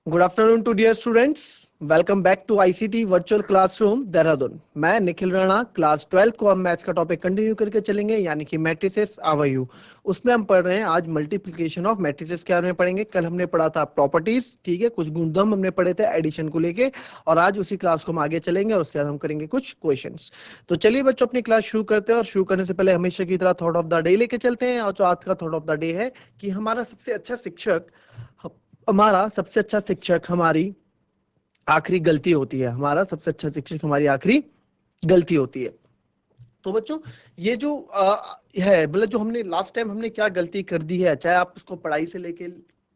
Good afternoon to dear students. Welcome back to ICT virtual classroom Dehradun. मैं Nikhil Rana, class 12 को हम maths का topic continue करके चलेंगे, यानी कि मैट्रिसेस आवर। उसमें हम पढ़ रहे हैं आज मल्टीप्लिकेशन ऑफ मैट्रिसेस के बारे में पढ़ेंगे। कल हमने पढ़ा था प्रॉपर्टीज, ठीक है, कुछ गुणधर्म हमने पढ़े थे एडिशन को लेके, और आज उसी क्लास को हम आगे चलेंगे और उसके बाद हम करेंगे कुछ क्वेश्चंस। तो चलिए बच्चों, अपनी क्लास शुरू करते हैं, और शुरू करने से पहले हमेशा की तरह थॉट ऑफ द डे लेके चलते हैं। और जो आज का थॉट ऑफ द डे है कि हमारा सबसे अच्छा शिक्षक हमारी आखिरी गलती होती है। हमारा सबसे अच्छा शिक्षक हमारी आखिरी गलती होती है। तो बच्चों, ये जो है, मतलब जो हमने लास्ट टाइम हमने क्या गलती कर दी है, चाहे आप उसको पढ़ाई से लेके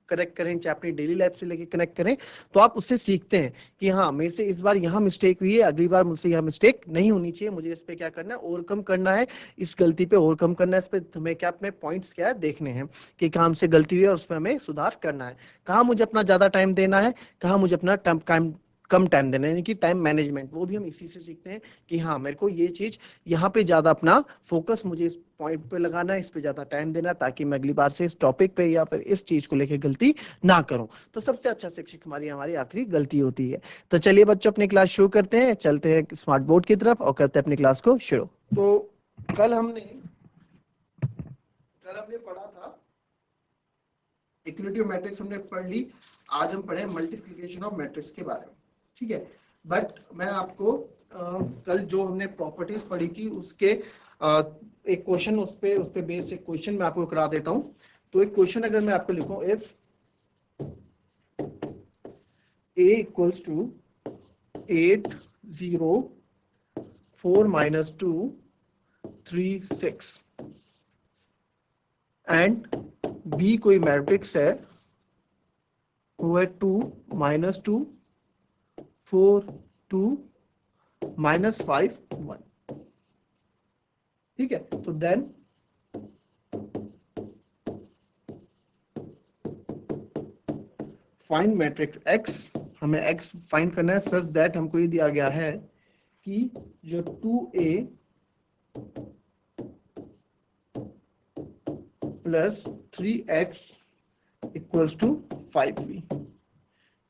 कनेक्ट करें, चाहे अपनी डेली लाइफ से लेके कनेक्ट करें, तो आप उससे सीखते हैं कि हाँ, मेरे से इस बार यहाँ मिस्टेक हुई है, अगली बार मुझसे यहाँ मिस्टेक नहीं होनी चाहिए, मुझे इस पे क्या करना है, ओवरकम करना है, इस गलती पे ओवरकम करना है, इस पे हमें क्या अपने पॉइंट्स क्या है देखने हैं कि कहाँ हमसे गलती हुई है और उसमें हमें सुधार करना है, कहाँ मुझे अपना ज्यादा टाइम देना है, कहाँ मुझे अपना टाइम कम टाइम देना है, यानी कि टाइम मैनेजमेंट, वो भी हम इसी से सीखते हैं कि हाँ, मेरे को ये चीज यहाँ पे ज्यादा अपना फोकस मुझे इस पॉइंट पे लगाना है, इस पे ज्यादा टाइम देना है, ताकि मैं अगली बार से इस टॉपिक पे या फिर इस चीज को लेकर गलती ना करूं। तो सबसे अच्छा शिक्षक हमारी हमारी आखिरी गलती होती है। तो चलिए बच्चों, अपनी क्लास शुरू करते हैं, चलते हैं स्मार्ट बोर्ड की तरफ और करते हैं अपनी क्लास को शुरू। तो कल हमने कल हमने पढ़ा था इक्विलिटी ऑफ मैट्रिक्स, हमने पढ़ ली। आज हम पढ़े मल्टीप्लिकेशन ऑफ मैट्रिक्स के बारे में, ठीक है। बट मैं आपको कल जो हमने प्रॉपर्टीज पढ़ी थी उसके एक क्वेश्चन उस पे बेस एक क्वेश्चन मैं आपको करा देता हूं। तो एक क्वेश्चन अगर मैं आपको लिखूं, if a equals to 8 0 4 minus 2 3 6 and b कोई मैट्रिक्स है, वो है 2 minus 2 4 2 minus 5 1, ठीक है। तो देन फाइंड मैट्रिक्स x, हमें x फाइंड करना है सच दैट हमको ये दिया गया है कि जो 2a plus 3x equals to 5b,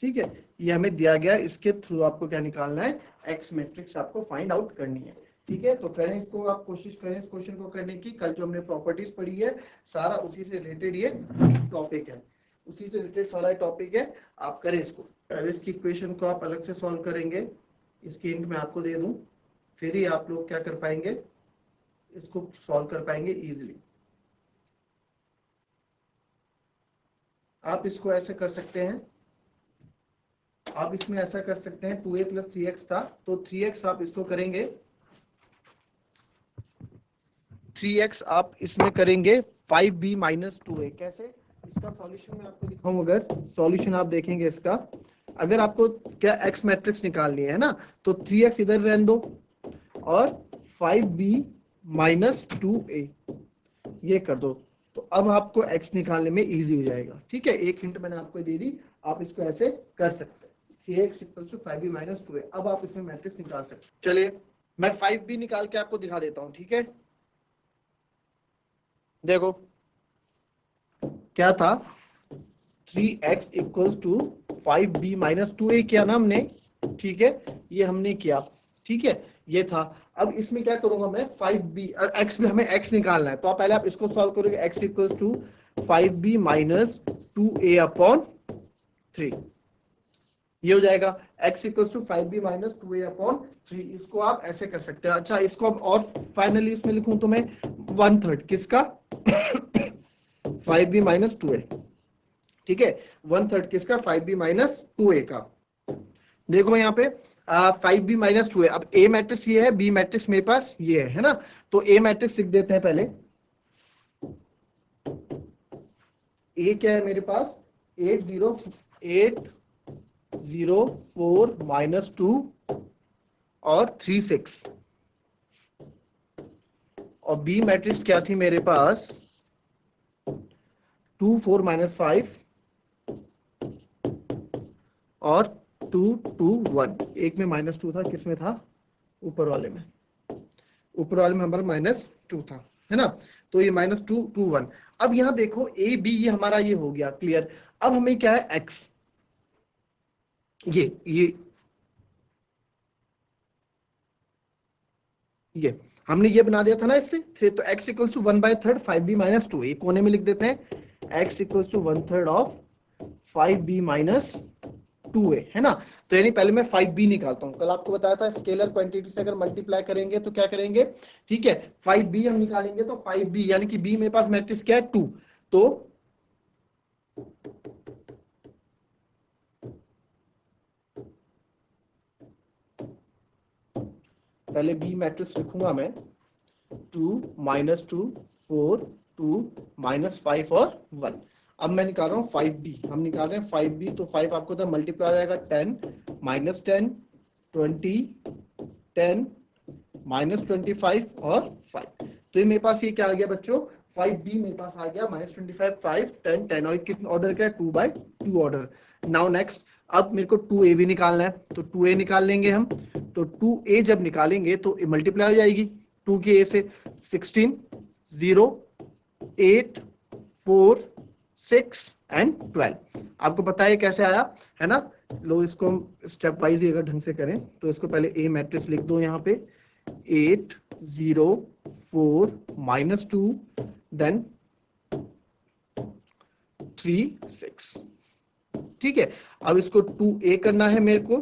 ठीक है, ये हमें दिया गया। इसके थ्रू आपको क्या निकालना है, x मैट्रिक्स आपको फाइंड आउट करनी है, ठीक है। तो करें इसको, आप कोशिश करें इस क्वेश्चन को करने की। कल जो हमने प्रॉपर्टीज पढ़ी है, सारा उसी से रिलेटेड ये टॉपिक है, उसी से रिलेटेड सारा टॉपिक है। आप करें इसको, पहले इसकी इक्वेशन को आप अलग से सॉल्व करेंगे, इसकी हिंट मैं आपको दे दूं, फिर ही आप लोग क्या कर पाएंगे, इसको सॉल्व कर पाएंगे इजीली। आप इसको ऐसे कर सकते हैं, आप इसमें ऐसा कर सकते हैं, 2a प्लस 3x था, तो 3x आप इसको करेंगे, 3x आप इसमें करेंगे 5b माइनस 2a। कैसे, इसका सॉल्यूशन मैं आपको दिखाऊं, अगर सॉल्यूशन आप देखेंगे इसका, अगर आपको क्या x मैट्रिक्स निकालनी है ना, तो 3x इधर रहने दो और 5b माइनस 2a ये कर दो, तो अब आपको x निकालने में इजी हो जाएगा, ठीक है। एक हिंट मैंने आपको दे दी, आप इसको ऐसे कर सकते हैं, 3x equals to 5b minus 2a। अब आप इसमें मैट्रिक्स निकाल सकते हैं। चलिए मैं 5b निकाल के आपको दिखा देता हूं, ठीक है। देखो क्या था, 3x equals to 5b minus 2a किया ना हमने, ठीक है, ये हमने किया, ठीक है, ये था। अब इसमें क्या करूंगा मैं, 5b x में हमें x निकालना है, तो आप पहले आप इसको सॉल्व करोगे, x equals to 5b minus 2a upon 3, ये हो जाएगा x equals to 5b minus 2a upon 3। इसको आप ऐसे कर सकते हैं। अच्छा, इसको अब और फाइनली इसमें लिखूं तो मैं 1/3 किसका 5b माइनस 2a, ठीक है, 1/3 किसका 5b माइनस 2a का। देखो यहाँ पे 5b माइनस 2a, अब a मैट्रिक्स ये है, b मैट्रिक्स मेरे पास ये है ना, तो a मैट्रिक्स लिख देते हैं पहले। a क्या है मेरे पास, 8 0 4 माइनस 2 और 3 6, और b मैट्रिक्स क्या थी मेरे पास, 2 4 माइनस 5 और 2 2 1। एक में माइनस 2 था, किस में था, ऊपर वाले में, ऊपर वाले में हमारा माइनस 2 था, है ना। तो ये माइनस 2 2 1। अब यहाँ देखो a b ये हमारा ये हो गया क्लियर। अब हमें क्या है x, ये हमने ये बना दिया था ना इससे, फिर तो x equals to 1/3 5b minus 2 कोने में लिख देते हैं, x equals to 1/3 of 5b minus 2a, है ना। तो यानी पहले मैं 5b निकालता हूं, कल आपको बताया था स्केलर क्वांटिटी से अगर मल्टीप्लाई करेंगे तो क्या करेंगे, ठीक है 5b हम निकालेंगे, तो 5b यानी कि b मेरे पास मैट्रिक्स क्या है 2, तो पहले b मैट्रिक्स लिखूंगा मैं 2 -2 4 2 -5 और 1। अब मैं निकाल रहा हूँ 5b, हम निकाल रहे हैं 5b, तो 5 आपको तो मल्टीप्लाई हो जाएगा 10 -10 20 10 -25 और 5। तो ये मेरे पास ये क्या आ गया बच्चों, 5b मेरे पास आ गया -25 5 10 10, और कितना ऑर्डर क्या है 2/2 ऑर्डर। नाउ नेक्स्ट, अब मेरे को 2a भी निकालना है, तो 2a निकाल लेंगे हम, तो 2a जब निकालेंगे तो मल्टीप्लाई हो जाएगी 2 के a से 16 0 8 4 6 एंड 12। आपको पता है कैसे आया, है ना। लो इसको स्टेप वाइज अगर ढंग से करें तो इसको पहले a मैट्रिक्स लिख दो यहाँ पे 8 0 4 -2 देन 3 6, ठीक है। अब इसको 2a करना है मेरे को,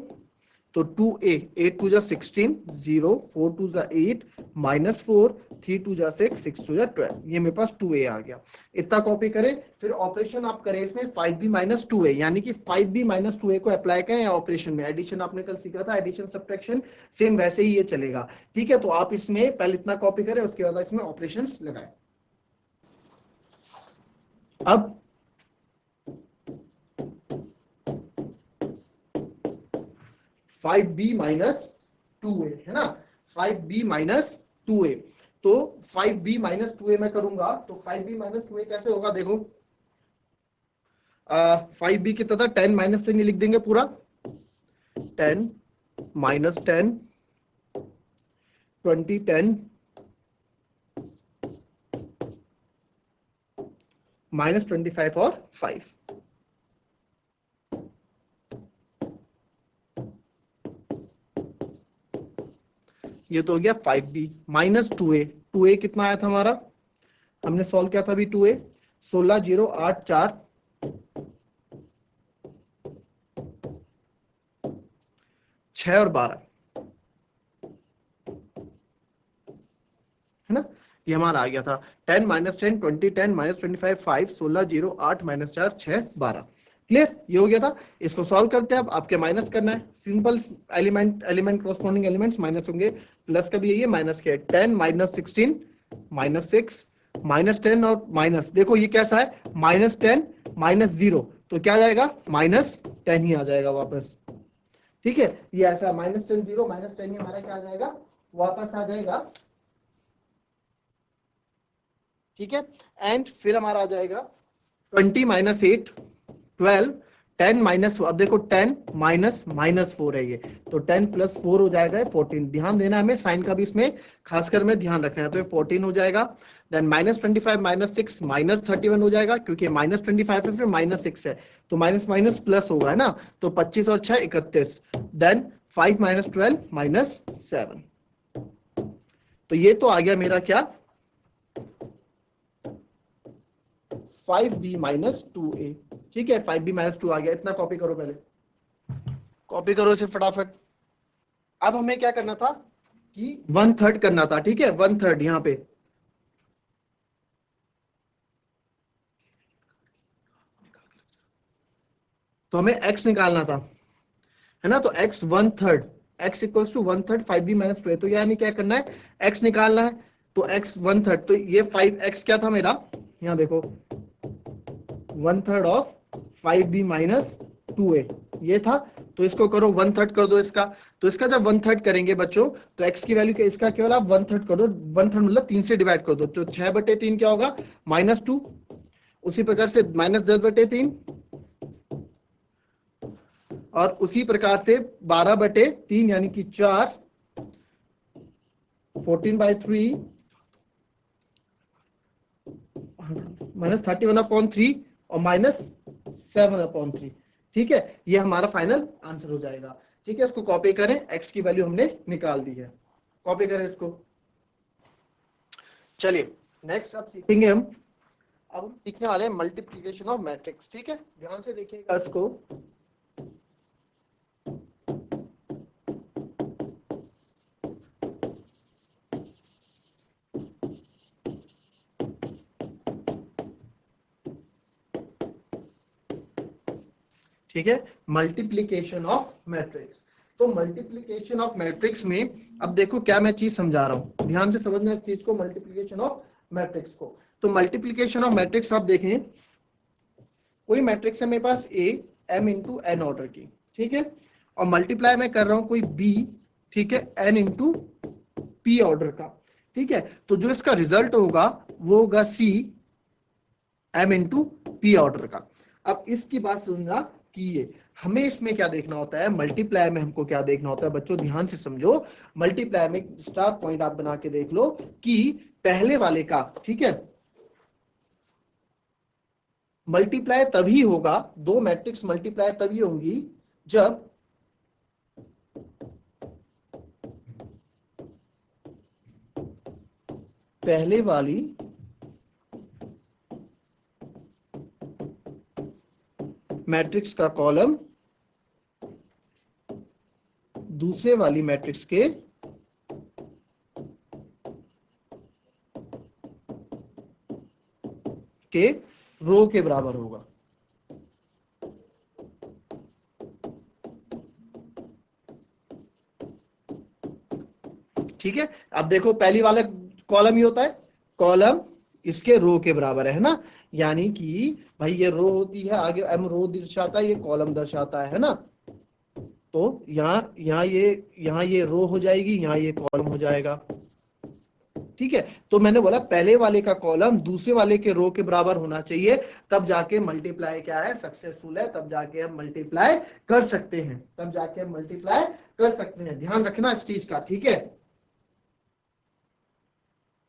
तो 2a 8 2 16 0 4 2 8 -4 3 2 6 6 2 12, ये मेरे पास 2a आ गया। इतना कॉपी करें, फिर ऑपरेशन आप करें इसमें 5b - 2a, यानी कि 5b - 2a को अप्लाई करें ऑपरेशन में। एडिशन आपने कल सीखा था, एडिशन सब्ट्रैक्शन, सेम वैसे ही ये चलेगा, ठीक है। तो आप इसमें पहले इतना कॉपी करें, उसके बाद इसमें ऑपरेशंस लगाएं। अब 5b - 2a, है ना, 5b - 2a, तो 5b - 2a मैं करूंगा, तो 5b - 2a कैसे होगा, देखो 5b कितना था 10 - 10 लिख देंगे पूरा, 10 -10 20 10 -25 और 5। ये तो हो गया 5b - 2a। 2a कितना आया था हमारा, हमने सॉल्व किया था अभी 2a 16 0 8 4 6 और 12, है ना। ये हमारा आ गया था 10 -10 20 10 -25 5 16 0 8 -4 6 12। क्लियर, ये हो गया था। इसको सॉल्व करते हैं, अब आपके माइनस करना है, simple element corresponding elements minus होंगे, प्लस का भी यही है माइनस के 10 -16 -6 -10 और माइनस, देखो ये कैसा है -10 -0, तो क्या जाएगा -10 ही आ जाएगा वापस, ठीक है। ये ऐसा -10 0 -10 ही हमारा क्या आ जाएगा, वापस आ जाएगा, ठीक है। एंड फिर हमारा आ जाएगा 20 -8 12 10 -4, अब देखो 10 -4 है ये, तो 10 + 4 हो जाएगा 14। ध्यान देना हमें साइन का भी इसमें खासकर में ध्यान रखना है, तो ये 14 हो जाएगा। देन -25 -6 -31 हो जाएगा, क्योंकि -25 है फिर -6 है, तो माइनस माइनस प्लस होगा, है ना। तो 25 और 6 31, देन 5 -12 -7, तो ये तो आ गया मेरा क्या 5b - 2a, ठीक है। 5b - 2 आ गया, इतना कॉपी करो, पहले कॉपी करो इसे फटाफट। अब हमें क्या करना था कि 1/3 करना था, ठीक है 1/3 यहाँ पे, तो हमें x निकालना था, है ना। तो x 1/3, x equals to 1/3 5b - 2a, तो यानी क्या करना है x निकालना है, तो x 1/3, तो ये 5x क्या था मेरा, यहाँ देखो 1/3 ऑफ 5b - 2a ये था, तो इसको करो 1/3 कर दो इसका, तो इसका जब 1/3 करेंगे बच्चों, तो x की वैल्यू क्या, इसका केवल आप 1/3 कर दो, 1/3 मतलब 3 से डिवाइड कर दो, तो 6/3 क्या होगा -2, उसी प्रकार से -10/3, और उसी प्रकार से 12/3 यानी कि 4, 14/3 -31/3 और -7/3, ठीक है, ये हमारा फाइनल आंसर हो जाएगा। ठीक है, इसको कॉपी करें, x की वैल्यू हमने निकाल दी है, कॉपी करें इसको। चलिए नेक्स्ट अब सीखेंगे हम, अब हम सीखने वाले हैं मल्टीप्लिकेशन ऑफ मैट्रिक्स। ठीक है, ध्यान से देखिएगा इसको। ठीक है, मल्टीप्लिकेशन ऑफ मैट्रिक्स। तो मल्टीप्लिकेशन ऑफ मैट्रिक्स में अब देखो क्या मैं चीज समझा रहा हूं, ध्यान से समझना इस चीज को, मल्टीप्लिकेशन ऑफ मैट्रिक्स को। तो मल्टीप्लिकेशन ऑफ मैट्रिक्स आप देखें, कोई मैट्रिक्स है मेरे पास ए m इंटू एन ऑर्डर की, ठीक है, और मल्टीप्लाई मैं कर रहा हूं कोई बी, ठीक है, n इंटू पी ऑर्डर का, ठीक है, तो जो इसका रिजल्ट होगा वो होगा सी m इंटू पी ऑर्डर का। अब इसकी बात समझना कि ये हमें इसमें क्या देखना होता है, मल्टीप्लाई में हमको क्या देखना होता है बच्चों, ध्यान से समझो। मल्टीप्लाई में स्टार पॉइंट आप बना के देख लो कि पहले वाले का, ठीक है, मल्टीप्लाई तभी होगा, दो मैट्रिक्स मल्टीप्लाई तभी होंगी जब पहले वाली मैट्रिक्स का कॉलम दूसरे वाली मैट्रिक्स के रो के बराबर होगा। ठीक है, अब देखो पहली वाला कॉलम ही होता है, कॉलम इसके रो के बराबर है ना, यानी कि भाई ये रो होती है, आगे एम रो दर्शाता है, ये कॉलम दर्शाता है ना, तो यहाँ ये रो हो जाएगी, यहाँ ये कॉलम हो जाएगा। ठीक है, तो मैंने बोला पहले वाले का कॉलम दूसरे वाले के रो के बराबर होना चाहिए, तब जाके मल्टीप्लाई क्या है, सक्सेसफुल है, तब जाके हम मल्टीप्लाई कर सकते हैं, तब जाके हम मल्टीप्लाई कर सकते हैं। ध्यान रखना इस चीज का, ठीक है,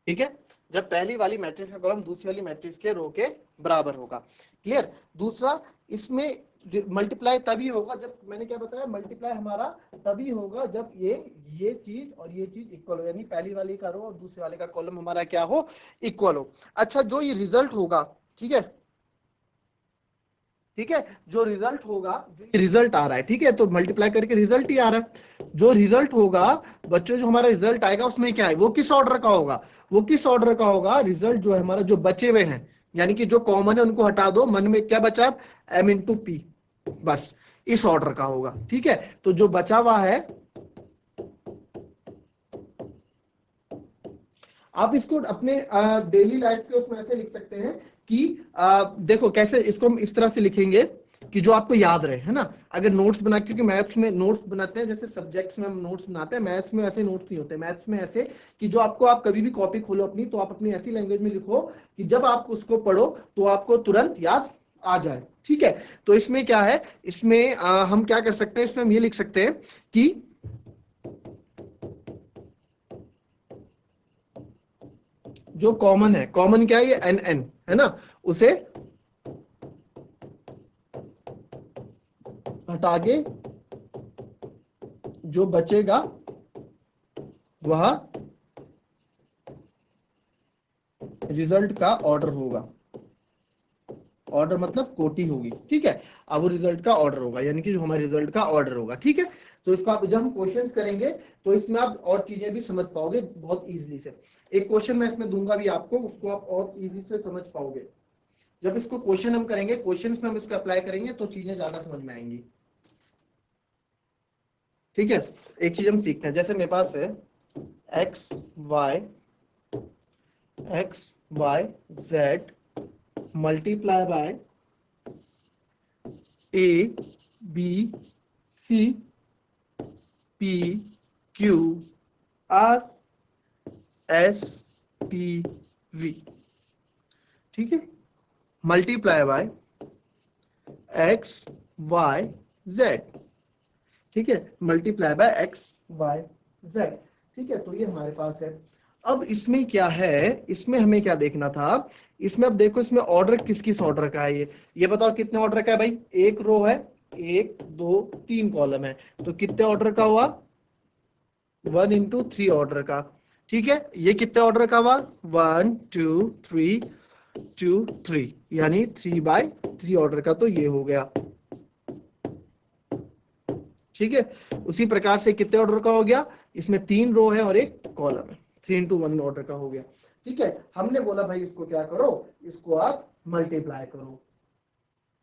ठीक है, जब पहली वाली मैट्रिक्स का कॉलम दूसरी वाली मैट्रिक्स के रो के बराबर होगा। क्लियर। दूसरा, इसमें मल्टीप्लाई तभी होगा जब, मैंने क्या बताया, मल्टीप्लाई हमारा तभी होगा जब ये चीज और ये चीज इक्वल हो, यानी पहली वाली का रो और दूसरे वाले का कॉलम हमारा क्या हो, इक्वल हो। अच्छा, जो ये रिजल्ट होगा, ठीक है, ठीक है, जो रिजल्ट होगा, जो रिजल्ट आ रहा है, ठीक है, तो मल्टीप्लाई करके रिजल्ट ही आ रहा है, जो रिजल्ट होगा बच्चों, जो हमारा रिजल्ट आएगा उसमें क्या है, वो किस ऑर्डर का होगा, वो किस ऑर्डर का होगा, रिजल्ट जो है हमारा, जो बचे हुए हैं, यानी कि जो कॉमन है उनको हटा दो, मन में क्या बचा, m इंटू पी, बस इस ऑर्डर का होगा। ठीक है, तो जो बचा हुआ है, आप इसको अपने डेली लाइफ के उसमें ऐसे लिख सकते हैं कि देखो कैसे इसको हम इस तरह से लिखेंगे कि जो आपको याद रहे, है ना, अगर नोट्स बना, क्योंकि मैथ्स में नोट्स बनाते हैं, जैसे सब्जेक्ट्स में हम नोट्स बनाते हैं, मैथ्स में ऐसे नोट्स नहीं होते, मैथ्स में ऐसे कि जो आपको, आप कभी भी कॉपी खोलो अपनी, तो आप अपनी ऐसी लैंग्वेज में लिखो कि जब आप उसको पढ़ो तो आपको तुरंत याद आ जाए। ठीक है, तो इसमें क्या है, इसमें हम क्या कर सकते हैं, इसमें हम ये लिख सकते हैं कि जो कॉमन है, कॉमन क्या है, ये एन एन है ना, उसे हटा के जो बचेगा वह रिजल्ट का ऑर्डर होगा, ऑर्डर मतलब कोटि होगी। ठीक है, अब वो रिजल्ट का ऑर्डर होगा, यानी कि जो हमारे रिजल्ट का ऑर्डर होगा। ठीक है, तो इसको आप जब हम क्वेश्चंस करेंगे तो इसमें आप और चीजें भी समझ पाओगे बहुत इजीली से। एक क्वेश्चन मैं इसमें दूंगा भी आपको, उसको आप और इजी से समझ पाओगे। जब इसको क्वेश्चन हम करेंगे, क्वेश्चन में हम इसको अप्लाई करेंगे तो चीजें ज्यादा समझ में आएंगी। ठीक है, एक चीज हम सीखते हैं, जैसे मेरे पास है X Y Z multiply by A B C P Q R S T V. ठीक है, multiply by X Y Z, ठीक है, multiply by X Y Z. ठीक है, तो ये हमारे पास है। अब इसमें क्या है, इसमें हमें क्या देखना था, इसमें अब देखो इसमें ऑर्डर किस किस ऑर्डर का है, ये बताओ कितने ऑर्डर का है भाई, एक रो है, 1 2 3 कॉलम है, तो कितने ऑर्डर का हुआ? 1 into 3 ऑर्डर का। ठीक है, ये कितने ऑर्डर का हुआ? 1 2 3 2 3, यानी 3/3 ऑर्डर का, तो ये हो गया। ठीक है, उसी प्रकार से कितने ऑर्डर का हो गया? इसमें 3 रो है और 1 कॉलम है, 3 into 1 ऑर्डर का हो गया। ठीक है, हमने बोला भाई इसको क्या करो, इसको आप मल्टीप्लाई करो।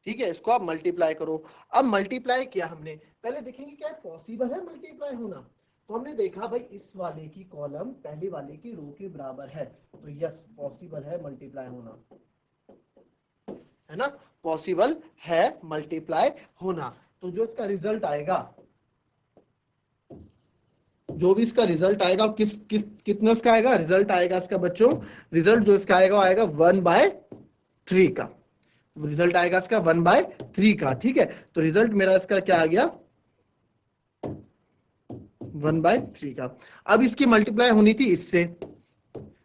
ठीक है, इसको आप मल्टीप्लाई करो। अब मल्टीप्लाई किया हमने, पहले देखेंगे क्या पॉसिबल है मल्टीप्लाई होना। तो हमने देखा भाई इस वाले की कॉलम पहले वाले की रो के बराबर है, तो यस पॉसिबल है मल्टीप्लाई होना, है ना, पॉसिबल है मल्टीप्लाई होना। तो जो इसका रिजल्ट आएगा, जो भी इसका रिजल्ट आएगा, कितना इसका आएगा रिजल्ट आएगा इसका बच्चों, रिजल्ट जो इसका आएगा आएगा 1/3 का, रिजल्ट आएगा इसका 1/3 का। ठीक है, तो रिजल्ट मेरा इसका क्या आ गया? 1/3 का। अब इसकी मल्टीप्लाई होनी थी इससे,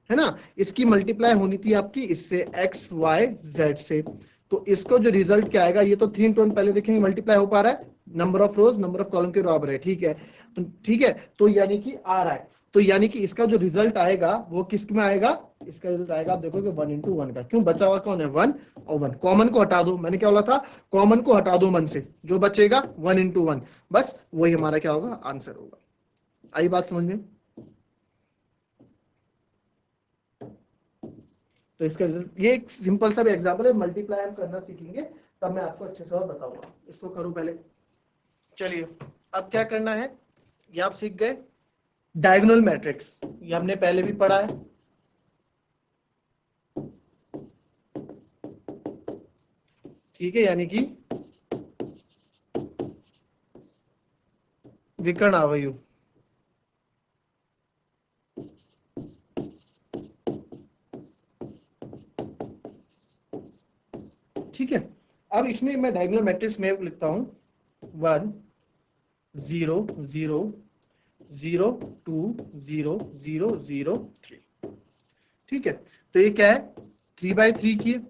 है ना, इसकी मल्टीप्लाई होनी थी आपकी इससे x y z से। तो इसको जो रिजल्ट क्या आएगा, ये तो 3 into 1 पहले देखेंगे मल्टीप्लाई हो पा रहा है, number of rose number of column के बराबर है। ठीक है, तो ठीक है, तो यानी कि आ रहा है, तो यानी कि इसका जो रिजल्ट आएगा वो किस में आएगा? इसका रिजल्ट आएगा, आप देखोगे 1 into 1 का। क्यों? बचा हुआ कौन है? 1 और 1, कॉमन को हटा दो। मैंने क्या बोला था? कॉमन को हटा दो मन से, जो बचेगा 1 into 1, बस वही हमारा क्या होगा? आंसर होगा। आई बात समझ में? तो इसका रिजल्ट, ये एक सिंपल सा भी एग्जांपल है, मल्टीप्लाई हम करना सीखेंगे तब मैं आपको अच्छे से और बताऊंगा। इसको करूं पहले। चलिए, अब क्या करना है, ये आप सीख गए डायगोनल मैट्रिक्स, ये हमने पहले भी पढ़ा है। ठीक है, यानी कि विकर्ण अवयव। ठीक है, अब इसमें मैं डायगोनल मैट्रिक्स में लिखता हूं 1 0 0 0 2 0 0 0 3। ठीक है, तो ये क्या है? 3/3 की है।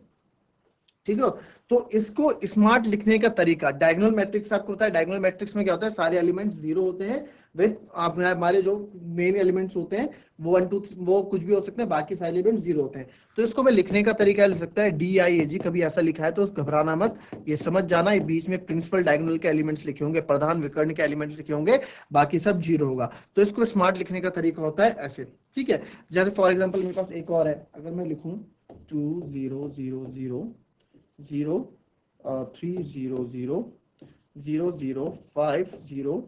ठीक है, तो इसको स्मार्ट लिखने का तरीका, डायगोनल मैट्रिक्स आपको पता है, डायगोनल मैट्रिक्स में क्या होता है, सारे एलिमेंट्स 0 होते हैं, विद आप हमारे जो मेन एलिमेंट्स होते हैं वो 1 2 3 वो कुछ भी हो सकते हैं, बाकी सारे एलिमेंट्स 0 होते हैं। तो इसको मैं लिखने का तरीका लिख सकता है DIAG, कभी ऐसा लिखा है तो घबराना मत, ये समझ जाना, ये बीच में प्रिंसिपल डायगोनल के एलिमेंट्स लिखे होंगे, प्रधान विकर्ण के एलिमेंट्स लिखे होंगे, बाकी सब 0 होगा। तो इसको स्मार्ट लिखने का तरीका होता है ऐसे। ठीक है, जैसे फॉर एग्जाम्पल मेरे पास एक और है, अगर मैं लिखूं 2 0 0 0 0 3 0 0 0 0 5 0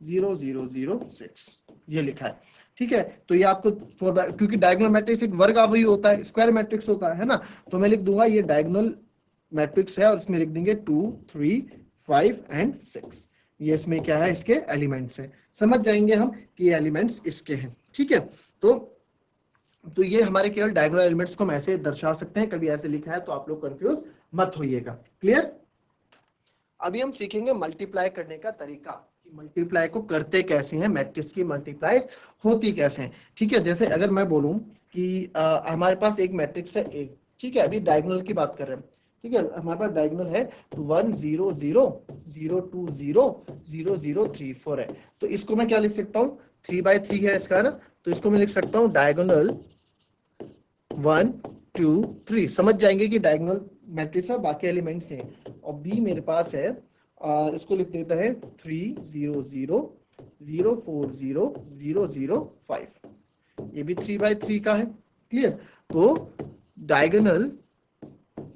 0 0 0 6, ये लिखा है। ठीक है, तो ये आपको क्योंकि डायगोनल मैट्रिक्स एक वर्ग अवयवी होता है, स्क्वायर मैट्रिक्स होता है ना, तो मैं लिख दूंगा ये डायगोनल मैट्रिक्स है और इसमें लिख देंगे 2 3 5 एंड 6, ये इसमें क्या है, इसके एलिमेंट्स हैं। समझ जाएंगे हम कि ये एलिमेंट्स इसके हैं। ठीक है, तो ये हमारे केवल डायगोनल एलिमेंट्स को हम ऐसे दर्शा सकते हैं, कभी ऐसे लिखा है तो आप लोग कंफ्यूज मत होइएगा। क्लियर? अभी हम सीखेंगे मल्टीप्लाई करने का तरीका, कि मल्टीप्लाई को करते कैसे हैं, मैट्रिक्स की मल्टीप्लाई होती कैसे हैं। ठीक है, जैसे अगर मैं बोलूं कि हमारे पास एक मैट्रिक्स है A, ठीक है, अभी डायगोनल की बात कर रहे हैं। ठीक है, हमारे पास डायगोनल है 1 0 0 0 2 0 0 0 3 4 है, तो इसको मैं क्या लिख सकता हूँ, 3/3 है इसका, है ना, तो इसको मैं लिख सकता हूँ डायगोनल 1 2 3। समझ जाएंगे कि डायगोनल मैट्रिक्स है, बाकी एलिमेंट्स हैं। और बी मेरे पास है, इसको लिख देता है 3 0 0 0 4 0 0 0 5, ये भी 3/3 का है। क्लियर? तो डायगोनल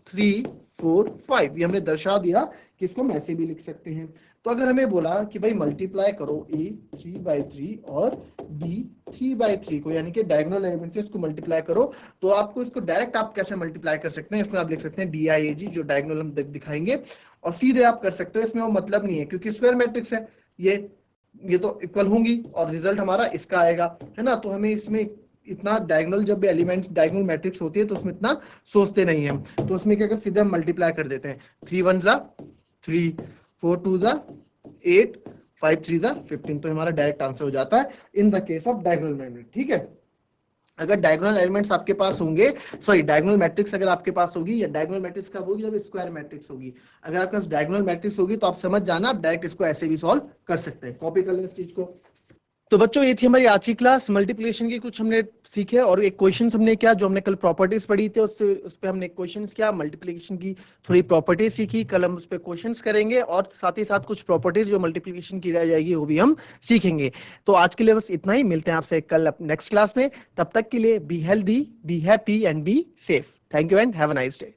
3 4 5 ये हमने दर्शा दिया कि इसको हम ऐसे भी लिख सकते हैं। तो अगर हमें बोला कि भाई मल्टीप्लाई करो A 3/3 और B 3/3 को, यानी कि डायगोनल एलिमेंट से इसको मल्टीप्लाई करो, तो आपको इसको डायरेक्ट आप कैसे मल्टीप्लाई कर सकते हैं, इसमें आप लिख सकते हैं DIAG, जो डायगोनल हम दिखाएंगे, और सीधे आप कर सकते हो, इसमें वो मतलब नहीं है क्योंकि स्क्वायर मैट्रिक्स है, ये तो इक्वल होंगी और रिजल्ट हमारा इसका आएगा, है ना। तो हमें इसमें इतना डायगोनल, जब भी एलिमेंट्स डायगोनल मैट्रिक्स होती है तो उसमें इतना सोचते नहीं है हम, तो उसमें क्या कर सीधे हम मल्टीप्लाई कर देते हैं, 3 1 जा 3 4 2 जा 8 5 3 जा 15, तो हमारा डायरेक्ट आंसर हो जाता है in the case of diagonal matrix. ठीक है, अगर डायगोनल एलिमेंट्स आपके पास होंगे, सॉरी डायगोनल मैट्रिक्स अगर आपके पास होगी, या डायगोनल मैट्रिक्स कब होगी, जब स्क्वायर मैट्रिक्स होगी। अगर आपके पास डायगोनल मैट्रिक्स होगी तो आप समझ जाना, आप डायरेक्ट इसको ऐसे भी सॉल्व कर सकते हैं। कॉपी कर लें इस चीज को। तो बच्चों ये थी हमारी आज की क्लास, मल्टीप्लिकेशन की कुछ हमने सीखे, और एक क्वेश्चन हमने किया जो हमने कल प्रॉपर्टीज पढ़ी थी, उससे उस पे हमने क्वेश्चन किया, मल्टीप्लिकेशन की थोड़ी प्रॉपर्टीज सीखी। कल हम उस पे क्वेश्चंस करेंगे, और साथ ही साथ कुछ प्रॉपर्टीज जो मल्टीप्लिकेशन की रह जाएगी वो भी हम सीखेंगे। तो आज के लिए बस इतना ही, मिलते हैं आपसे कल नेक्स्ट क्लास में। तब तक के लिए be healthy, be happy and be safe. Thank you and have a nice day.